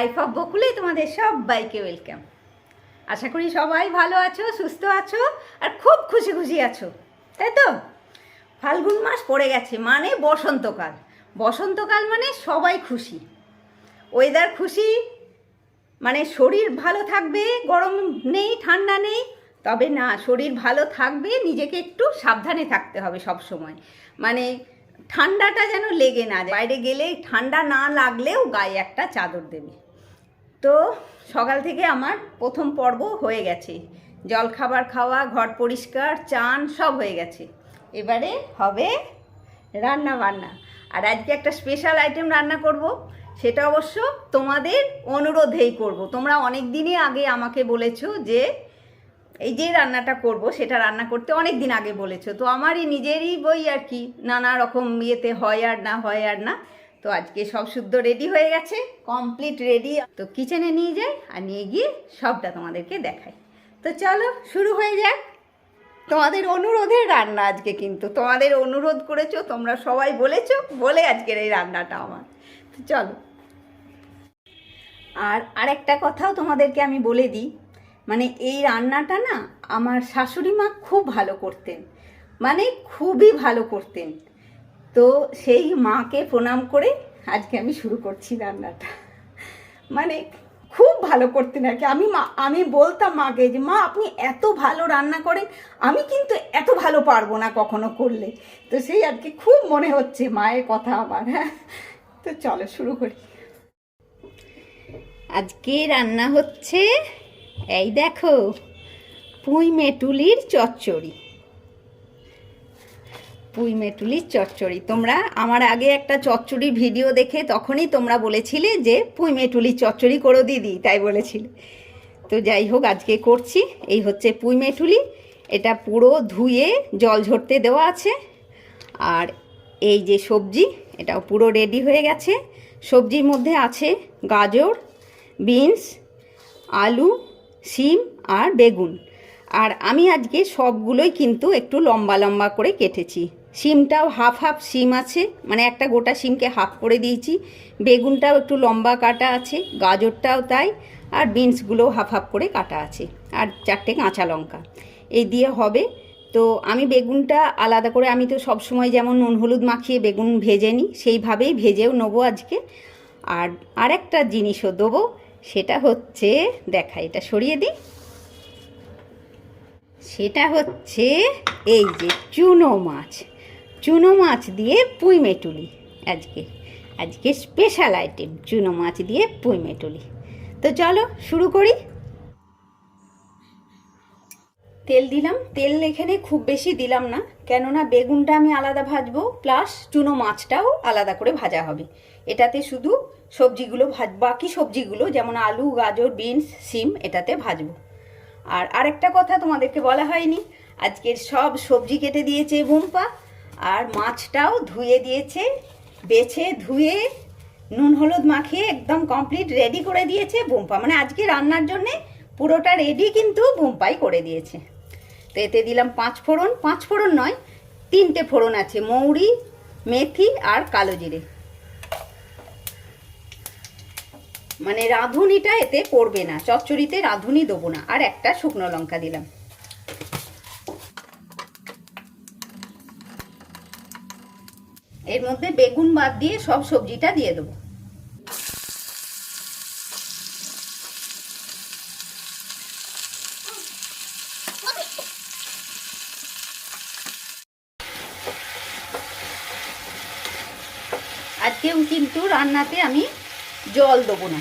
Life of বকুলে তোমাদের সবাইকে welcome. আশা করি সবাই ভালো আছো, সুস্থ আছো আর খুব খুশি খুশি আছো, তাই তো? ফাল্গুন মাস পড়ে গেছে, মানে বসন্তকাল। বসন্তকাল মানে সবাই খুশি, ওয়েদার খুশি, মানে শরীর ভালো থাকবে, গরম নেই ঠান্ডা নেই। তবে না, শরীর ভালো থাকবে, নিজেকে একটু সাবধানে থাকতে হবে সব সময়। মানে ঠান্ডাটা যেন লেগে না যায়, বাইরে গেলে ঠান্ডা না লাগলেও গায়ে একটা চাদর দেবে। তো সকাল থেকে আমার প্রথম পর্ব হয়ে গেছে, জল খাবার খাওয়া, ঘর পরিষ্কার, চান সব হয়ে গেছে। এবারে হবে রান্না বান্না। আর আজকে একটা স্পেশাল আইটেম রান্না করব, সেটা অবশ্য তোমাদের অনুরোধেই করব। তোমরা অনেক দিনই আগে আমাকে বলেছো যে এই যে রান্নাটা করব সেটা রান্না করতে অনেক দিন আগে বলেছো। তো আমারই নিজেরই বই আর কি, নানা রকম ইয়েতে হয় আর না হয় আর না। তো আজকে সব শুদ্ধ রেডি হয়ে গেছে, কমপ্লিট রেডি। তো কিচেনে নিয়ে যাই আর নিয়ে গিয়ে সবটা তোমাদেরকে দেখাই। তো চলো শুরু হয়ে যাক। তোমাদের অনুরোধের রান্না আজকে, কিন্তু তোমাদের অনুরোধ করেছো, তোমরা সবাই বলেছো বলে আজকের এই রান্নাটা আমার। তো চলো। আর আরেকটা কথাও তোমাদেরকে আমি বলে দিই, মানে এই রান্নাটা না আমার শাশুড়ি মা খুব ভালো করতেন, মানে খুবই ভালো করতেন। তো সেই মাকে প্রণাম করে আজকে আমি শুরু করছি রান্নাটা। মানে খুব ভালো করতেন আর কি। আমি বলতাম মাকে যে মা আপনি এত ভালো রান্না করেন, আমি কিন্তু এত ভালো পারবো না কখনো করলে। তো সেই আজকে খুব মনে হচ্ছে মায়ের কথা আমার। হ্যাঁ, তো চলো শুরু করি। আজকে রান্না হচ্ছে, এই দেখো, পুঁই মেটুলির চচ্চড়ি। পুঁই মেটুলির চচ্চড়ি। তোমরা আমার আগে একটা চচ্চড়ির ভিডিও দেখে তখনই তোমরা বলেছিলে যে পুঁই মেটুলির চচ্চড়ি করো দিদি, তাই বলেছিলে। তো যাই হোক, আজকে করছি। এই হচ্ছে পুঁই মেটুলি, এটা পুরো ধুয়ে জল ঝরতে দেওয়া আছে। আর এই যে সবজি, এটাও পুরো রেডি হয়ে গেছে। সবজির মধ্যে আছে গাজর, বিনস, আলু, শিম আর বেগুন। আর আমি আজকে সবগুলোই কিন্তু একটু লম্বা লম্বা করে কেটেছি। শিমটাও হাফ হাফ শিম আছে, মানে একটা গোটা শিমকে হাফ করে দিয়েছি। বেগুনটাও একটু লম্বা কাটা আছে, গাজরটাও তাই, আর বিনসগুলোও হাফ হাফ করে কাটা আছে, আর 4টে কাঁচা লঙ্কা। এই দিয়ে হবে। তো আমি বেগুনটা আলাদা করে, আমি তো সবসময় যেমন নুন হলুদ মাখিয়ে বেগুন ভেজে নিই, সেইভাবেই ভেজেও নেবো আজকে। আর আরেকটা জিনিসও দেবো, সেটা হচ্ছে, দেখা এটা সরিয়ে দিই, সেটা হচ্ছে এই যে চুনো মাছ। চুনো মাছ দিয়ে পুঁই মেটুলি আজকে স্পেশাল আইটেম, চুনো মাছ দিয়ে পুঁই মেটুলি। তো চলো শুরু করি। তেল দিলাম, তেল এখানে খুব বেশি দিলাম না, কেননা বেগুনটা আমি আলাদা ভাজবো, প্লাস চুনো মাছটাও আলাদা করে ভাজা হবে। এটাতে শুধু সবজিগুলো বাকি সবজিগুলো যেমন আলু, গাজর, বিনস, শিম এটাতে ভাজবো। আর আরেকটা কথা তোমাদেরকে বলা হয়নি, আজকের সব সবজি কেটে দিয়েছে বুম্পা, আর মাছটাও ধুয়ে দিয়েছে, বেছে ধুয়ে নুন হলুদ মাখিয়ে একদম কমপ্লিট রেডি করে দিয়েছে বুম্পা। মানে আজকে রান্নার জন্যে পুরোটা রেডি কিন্তু বুম্পাই করে দিয়েছে। তো এতে দিলাম 5 ফোড়ন, 5 ফোড়ন নয় 3টে ফোড়ন আছে, মৌরি, মেথি আর কালো জিরে। মানে রাঁধুনিটা এতে পড়বে না, চচ্চড়িতে রাঁধুনি দেবো না। আর একটা শুকনো লঙ্কা দিলাম। এর মধ্যে বেগুন বাদ দিয়ে সব সবজিটা দিয়ে দেবো। আজকেও কিন্তু রান্নাতে আমি জল দেবো না।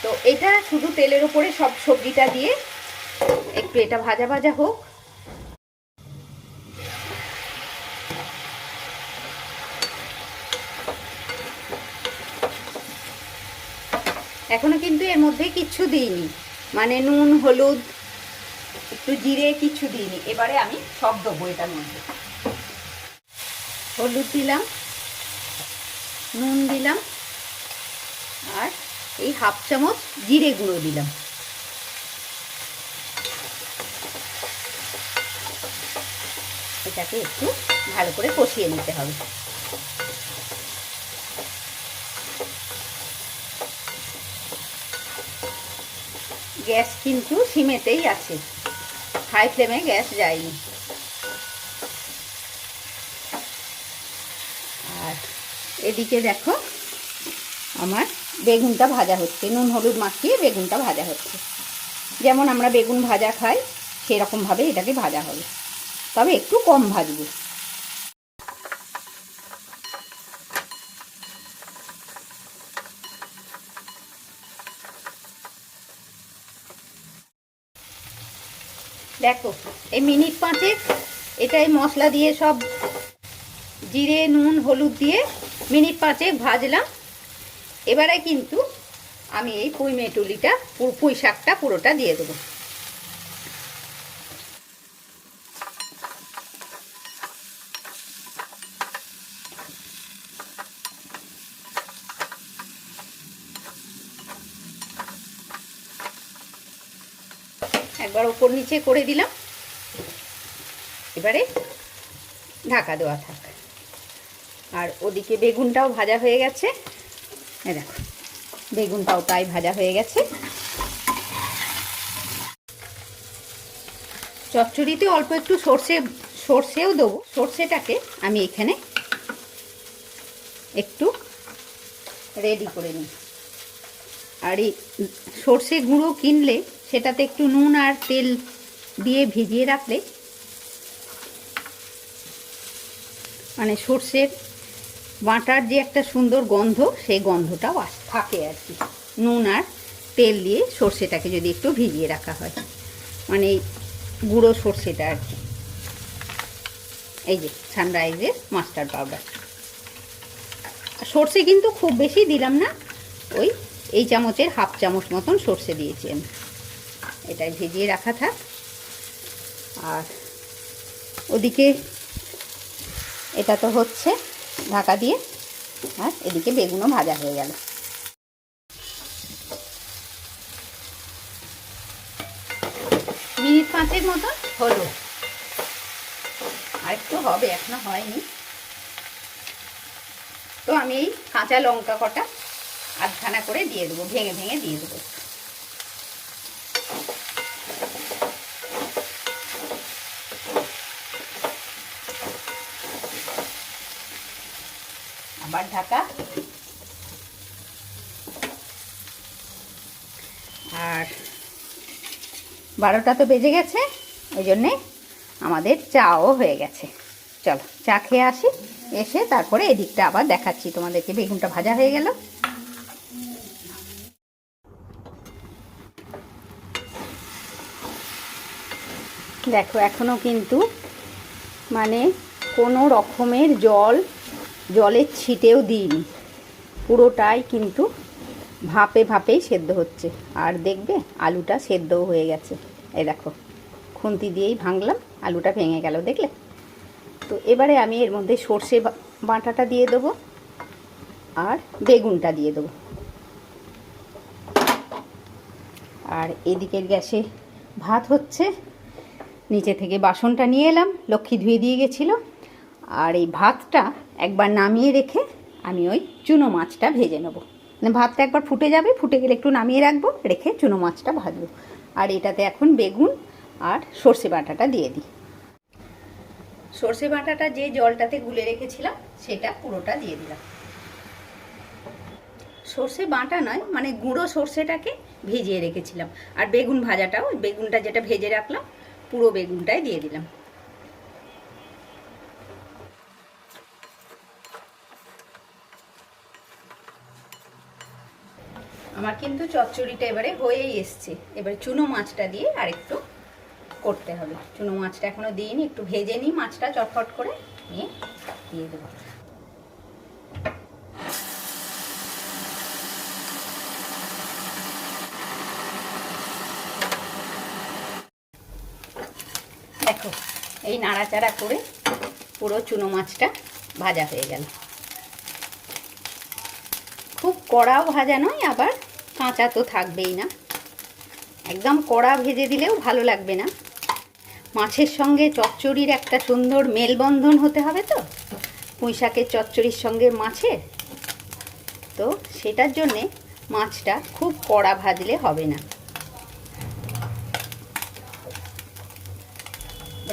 তো এটা শুধু তেলের উপরে সব সবজিটা দিয়ে একটু এটা ভাজা ভাজা হোক। এখনো কিন্তু এর মধ্যে কিচ্ছু দিইনি, মানে নুন হলুদ একটু জিরে কিচ্ছু দিইনি। এবারে আমি সব দেবো এটার মধ্যে। হলুদ দিলাম, নুন দিলাম, আর এই হাফ চামচ জিরে গুঁড়ো দিলাম। এটাকে একটু ভালো করে কষিয়ে নিতে হবে। গ্যাস কিন্তু সিমেতেই আছে, হাই ফ্লেমে গ্যাস যায়নি। আর এদিকে দেখো আমার বেগুনটা ভাজা হচ্ছে, নুন হলুদ মাখিয়ে বেগুনটা ভাজা হচ্ছে। যেমন আমরা বেগুন ভাজা খাই সেরকমভাবে এটাকে ভাজা হবে, তবে একটু কম ভাজবো। দেখো এই মিনিট 5 এটাই মশলা দিয়ে সব জিরে নুন হলুদ দিয়ে মিনিট 5 ভাজলাম। এবারে কিন্তু আমি এই পুঁই মেটুলিটা পুঁই শাকটা পুরোটা দিয়ে দেবো। একবার ওপর নিচে করে দিলাম, এবারে ঢাকা দেওয়া থাক। আর ওদিকে বেগুনটাও ভাজা হয়ে গেছে, দেখো বেগুনটাও তাই ভাজা হয়ে গেছে। চচ্চড়িতে অল্প একটু সর্ষেও দেবো। সর্ষেটাকে আমি এখানে একটু রেডি করে নিই। আর এই সর্ষে গুঁড়ো কিনলে সেটাতে একটু নুন আর তেল দিয়ে ভিজিয়ে রাখলে মানে সর্ষের বাটার যে একটা সুন্দর গন্ধ, সেই গন্ধটাও থাকে আর কি। নুন আর তেল দিয়ে সর্ষেটাকে যদি একটু ভিজিয়ে রাখা হয়, মানে এই গুঁড়ো সর্ষেটা আর কি। এই যে সানরাইজের মাস্টার্ড পাউডার। সর্ষে কিন্তু খুব বেশি দিলাম না, ওই এই চামচের হাফ চামচ মতন সর্ষে দিয়েছি আমি। এটাই ভিজিয়ে রাখা থাক। আর ওদিকে এটা তো হচ্ছে ঢাকা দিয়ে, আর এদিকে বেগুনও ভাজা হয়ে গেল। মিনিট 5 মতন হলো, আর একটু হবে, এখনো হয়নি। তো আমি এই কাঁচা লঙ্কা কটা আধখানা করে দিয়ে দেবো, ভেঙে ভেঙে দিয়ে দেবো। আবার ঢাকা। আর 12টা তো বেজে গেছে, ওই জন্যে আমাদের চাও হয়ে গেছে। চলো চা খেয়ে আসি, এসে তারপরে এদিকটা আবার দেখাচ্ছি তোমাদেরকে। বেগুনটা ভাজা হয়ে গেল। দেখো এখনো কিন্তু মানে কোনো রকমের জলের ছিটেও দিইনি, পুরোটাই কিন্তু ভাপে ভাপেই সেদ্ধ হচ্ছে। আর দেখবে আলুটা সেদ্ধও হয়ে গেছে। এই দেখো খুন্তি দিয়েই ভাঙলাম, আলুটা ভেঙে গেল, দেখলে তো। এবারে আমি এর মধ্যে সর্ষে বাটাটা দিয়ে দেবো আর বেগুনটা দিয়ে দেবো। আর এদিকের গ্যাসে ভাত হচ্ছে, নিচে থেকে বাসনটা নিয়ে এলাম, লক্ষ্মী ধুয়ে দিয়ে গেছিলো। আর এই ভাতটা একবার নামিয়ে রেখে আমি ওই চুনো মাছটা ভেজে নেবো। মানে ভাতটা একবার ফুটে যাবে, ফুটে গেলে একটু নামিয়ে রাখবো, রেখে চুনো মাছটা ভাজবো। আর এটাতে এখন বেগুন আর সর্ষে বাটাটা দিয়ে দিই। সর্ষে বাটাটা যে জলটাতে গুলে রেখেছিলাম সেটা পুরোটা দিয়ে দিলাম। সর্ষে বাটা নয়, মানে গুঁড়ো সর্ষেটাকে ভিজিয়ে রেখেছিলাম। আর বেগুন ভাজাটাও, বেগুনটা যেটা ভেজে রাখলাম পুরো বেগুনটাই দিয়ে দিলাম। আমার কিন্তু চচ্চড়িটা এবারে হয়েই এসছে। এবারে চুনো মাছটা দিয়ে আরেকটু করতে হবে। চুনো মাছটা এখনো দিইনি, একটু ভেজে নিই মাছটা চটপট করে, নিয়ে দিয়ে দেবো। দেখো এই নাড়াচাড়া করে পুরো চুনো মাছটা ভাজা হয়ে গেল। খুব কড়াও ভাজা নয়, আবার কাঁচা তো থাকবেই না। একদম কড়া ভেজে দিলেও ভালো লাগবে না। মাছের সঙ্গে চচ্চড়ির একটা সুন্দর মেলবন্ধন হতে হবে, তো পুঁই শাকের চচ্চড়ির সঙ্গে মাছের, তো সেটার জন্যে মাছটা খুব কড়া ভাজলে হবে না।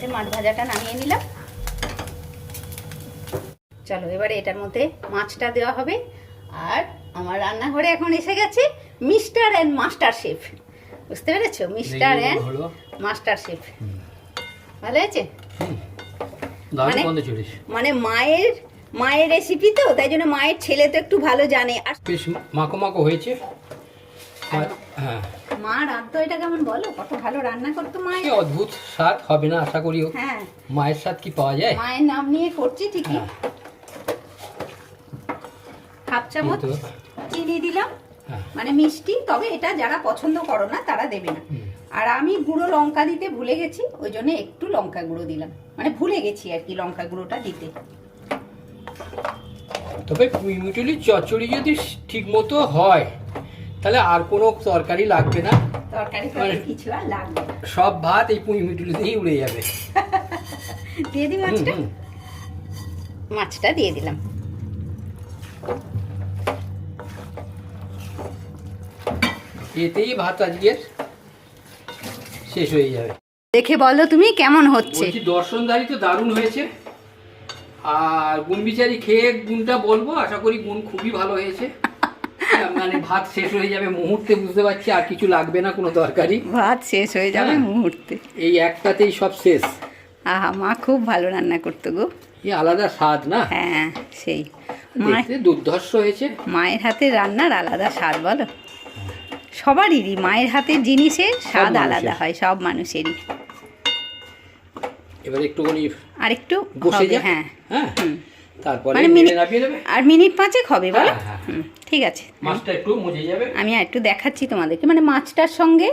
এবারে মাছ ভাজাটা নামিয়ে নিলাম। চলো এবারে এটার মধ্যে মাছটা দেওয়া হবে। আর আমার রান্নাঘরে এখন এসে গেছে মিস্টার অ্যান্ড মাস্টার শেফ। বুঝতে পেরেছো? Mister and master chef. ভালো আছে? মানে মায়ের রেসিপি তো, তাই জন্য মায়ের ছেলে তো একটু ভালো জানে। আর বেশ মাখো মাখো হয়েছে। হ্যাঁ, মা রাঁধতো এটা কেমন বলো, কত ভালো রান্না করতো মায়ের। কি অদ্ভুত স্বাদ হবে না আশা করি। হ্যাঁ, মায়ের স্বাদ কি পাওয়া যায়? মায়ের নাম নিয়ে করছি ঠিকই। হাফ চামচ চিনি দিলাম, মানে মিষ্টি, তবে এটা যারা পছন্দ করো না তারা দেবে না। আর আমি গুঁড়ো লঙ্কা দিতে ভুলে গেছি, ওই জন্য একটু লঙ্কা গুঁড়ো দিলাম, মানে ভুলে গেছি আর কি লঙ্কা গুঁড়োটা দিতে। তবে পুঁইমুটুলি চচ্চড়ি যদি ঠিক মতো হয় তাহলে আর কোনো তরকারি লাগবে না। তরকারি কিছু আর লাগবে না, সব ভাত এই পুঁইমুটুলি দিয়েই উড়ে যাবে। দিয়ে দিই মাছটা দিয়ে দিলাম। এতেই ভাত আজকের শেষ হয়ে যাবে। দেখে বলো তুমি কেমন হচ্ছে। দর্শনদারি তো দারুণ হয়েছে। আর গুণ বিচারি খেয়ে গুণটা বলবো, আশা করি গুণ খুবই ভালো হয়েছে। মানে ভাত শেষ হয়ে যাবে মুহূর্তে, বুঝতে পারছি আর কিছু লাগবে না কোনো তরকারি, ভাত শেষ হয়ে যাবে মুহূর্তে, এই একটাতেই সব শেষ। আহা, মা খুব ভালো রান্না করতো গো, এই আলাদা স্বাদ না? হ্যাঁ, সেই দেখতে দুর্ধর্ষ হয়েছে। মায়ের হাতের রান্নার আলাদা স্বাদ বলো। সবারই মায়ের হাতের জিনিসের স্বাদ আলাদা হয়, সব মানুষেরই। এবার একটুখানি আর একটু বসে যাক। হ্যাঁ হ্যাঁ, তারপরে মানে আর মিনিট 5 হবে বলো। ঠিক আছে, মাছটা একটু মজে যাবে। আমি আর একটু দেখাচ্ছি তোমাদেরকে, মানে মাছটার সঙ্গে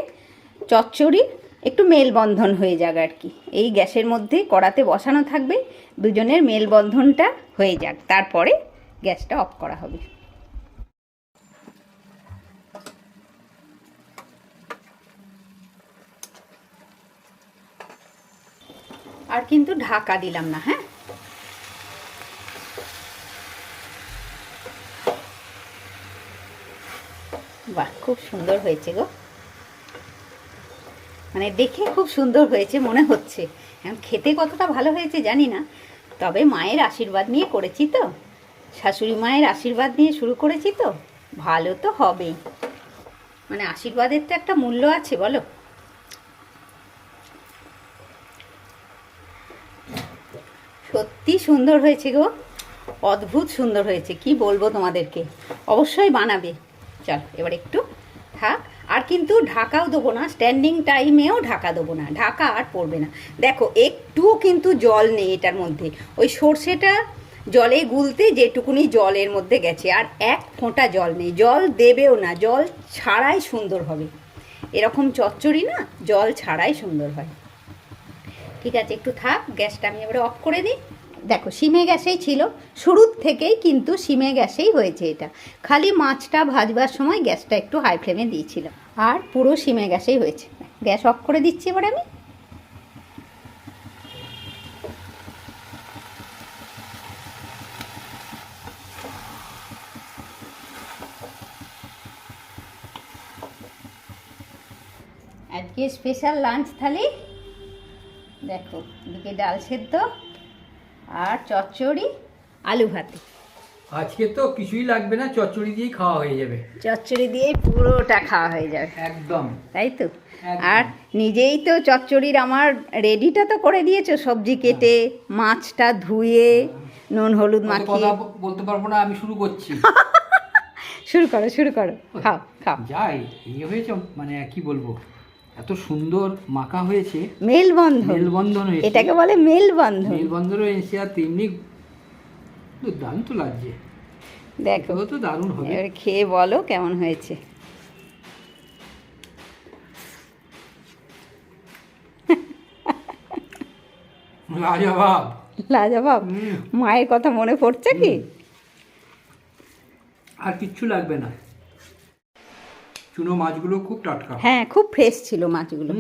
চচ্চড়ি একটু মেলবন্ধন হয়ে যাক আর কি। এই গ্যাসের মধ্যে কড়াতে বসানো থাকবে, দুজনের মেলবন্ধনটা হয়ে যাক, তারপরে গ্যাসটা অফ করা হবে। আর কিন্তু ঢাকা দিলাম না। হ্যাঁ, বাহ, খুব সুন্দর হয়েছে গো, মানে দেখে খুব সুন্দর হয়েছে মনে হচ্ছে। এখন খেতে কতটা ভালো হয়েছে জানি না, তবে মায়ের আশীর্বাদ নিয়ে করেছি তো, শাশুড়ি মায়ের আশীর্বাদ নিয়ে শুরু করেছি তো, ভালো তো হবেই। মানে আশীর্বাদের তো একটা মূল্য আছে বলো। সত্যি সুন্দর হয়েছে গো, অদ্ভুত সুন্দর হয়েছে, কি বলবো তোমাদেরকে, অবশ্যই বানাবে। চল এবার একটু থাক, আর কিন্তু ঢাকাও দেবো না, স্ট্যান্ডিং টাইমেও ঢাকা দেবো না, ঢাকা আর পড়বে না। দেখো একটুও কিন্তু জল নেই এটার মধ্যে, ওই সর্ষেটা জলে গুলতে যেটুকুনি জলের মধ্যে গেছে, আর এক ফোঁটা জল নেই, জল দেবেও না, জল ছাড়াই সুন্দর হবে। এরকম চচ্চড়ি না জল ছাড়াই সুন্দর হয়। ঠিক আছে, একটু থাক, গ্যাসটা আমি এবারে অফ করে দিই। দেখো সিমে গ্যাসেই ছিল শুরুর থেকেই, কিন্তু সিমে গ্যাসেই হয়েছে এটা, খালি মাছটা ভাজবার সময় গ্যাসটা একটু হাই ফ্লেমে দিয়েছিলাম, আর পুরো সিমে গ্যাসেই হয়েছে। গ্যাস অফ করে দিচ্ছি এবার আমি। আজকে স্পেশাল লাঞ্চ থালি, দেখো এদিকে ডাল সেদ্ধ আর চচ্চড়ি, আলু ভাতে। আজকে তো কিছুই লাগবে না, চচ্চড়ি দিয়েই খাওয়া হয়ে যাবে। চচ্চড়ি দিয়েই পুরোটা খাওয়া হয়ে যাবে একদম, তাই তো। আর নিজেই তো চচ্চড়ির আমার রেডিটা তো করে দিয়েছো, সবজি কেটে মাছটা ধুয়ে নুন হলুদ মাখিয়ে। বলতে পারবো না, আমি শুরু করছি। শুরু করো, খাও খাও। যাই ইয়ে হয়েছে, মানে কি বলবো, এত সুন্দর মাখা হয়েছে, মেলবন্ধন হয়েছে, এটাকে বলে মেলবন্ধন হয়েছে। আর তেমনি দুর্দান্ত লাগছে, দেখো তো দারুণ হবে। এবার খেয়ে বলো কেমন হয়েছে। লাজবাব। মায়ের কথা মনে পড়ছে কি? আর কিচ্ছু লাগবে না, চুনো মাছগুলো খুব টাটকা। হ্যাঁ, খুব ফ্রেশ ছিল মাছগুলো,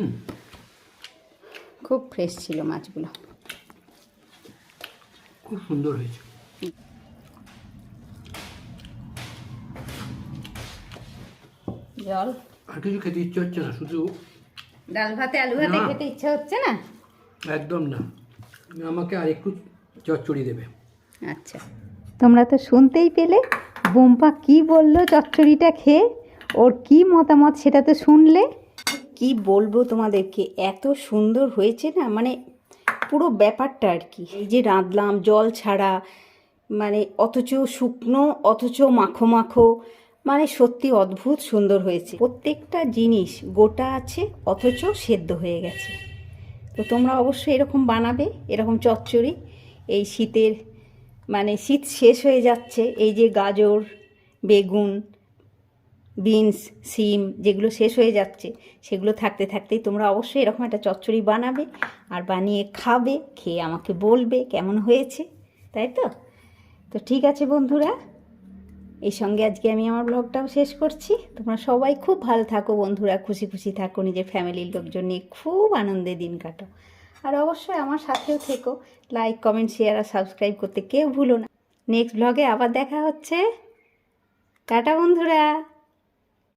খুব ফ্রেশ ছিল মাছগুলো, খুব সুন্দর হয়েছে। জল আর কিছু খেতে ইচ্ছে হচ্ছে না, শুধু ডাল ভাতে আলু ভাতে খেতে ইচ্ছে হচ্ছে না। একদম না, আমাকে আর একটু চচ্চড়ি দেবে। আচ্ছা, তোমরা তো শুনতেই পেলে বোম্পা কি বললো চচ্চড়িটা খেয়ে, ওর কি মতামত সেটা তো শুনলে। কি বলবো তোমাদেরকে, এত সুন্দর হয়েছে না, মানে পুরো ব্যাপারটা আর কি। এই যে রাঁধলাম জল ছাড়া, মানে অথচ শুকনো, অথচ মাখো মাখো, মানে সত্যি অদ্ভুত সুন্দর হয়েছে। প্রত্যেকটা জিনিস গোটা আছে অথচ সেদ্ধ হয়ে গেছে। তো তোমরা অবশ্যই এরকম বানাবে, এরকম চচ্চড়ি। এই শীতের, মানে শীত শেষ হয়ে যাচ্ছে, এই যে গাজর, বেগুন, বিনস, সিম যেগুলো শেষ হয়ে যাচ্ছে, সেগুলো থাকতে থাকতেই তোমরা অবশ্যই এরকম একটা চচ্চড়ি বানাবে আর বানিয়ে খাবে, খেয়ে আমাকে বলবে কেমন হয়েছে, তাই তো? তো ঠিক আছে বন্ধুরা, এই সঙ্গে আজকে আমি আমার ব্লগটাও শেষ করছি। তোমরা সবাই খুব ভালো থাকো বন্ধুরা, খুশি খুশি থাকো, নিজের ফ্যামিলির লোকজন নিয়ে খুব আনন্দে দিন কাটো। আর অবশ্যই আমার সাথেও থেকো, লাইক, কমেন্ট, শেয়ার আর সাবস্ক্রাইব করতে কেউ ভুলো না। নেক্সট ব্লগে আবার দেখা হচ্ছে। টাটা বন্ধুরা।